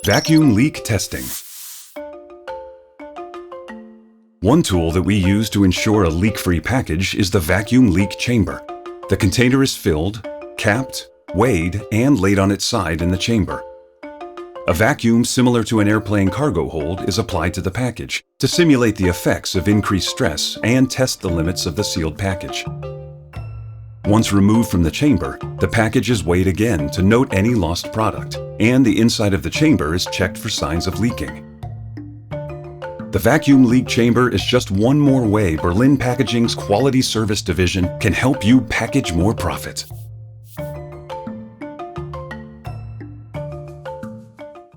Vacuum leak testing. One tool that we use to ensure a leak-free package is the vacuum leak chamber. The container is filled, capped, weighed, and laid on its side in the chamber. A vacuum similar to an airplane cargo hold is applied to the package to simulate the effects of increased stress and test the limits of the sealed package. Once removed from the chamber, the package is weighed again to note any lost product, and the inside of the chamber is checked for signs of leaking. The vacuum leak chamber is just one more way Berlin Packaging's Quality Service Division can help you package more profit.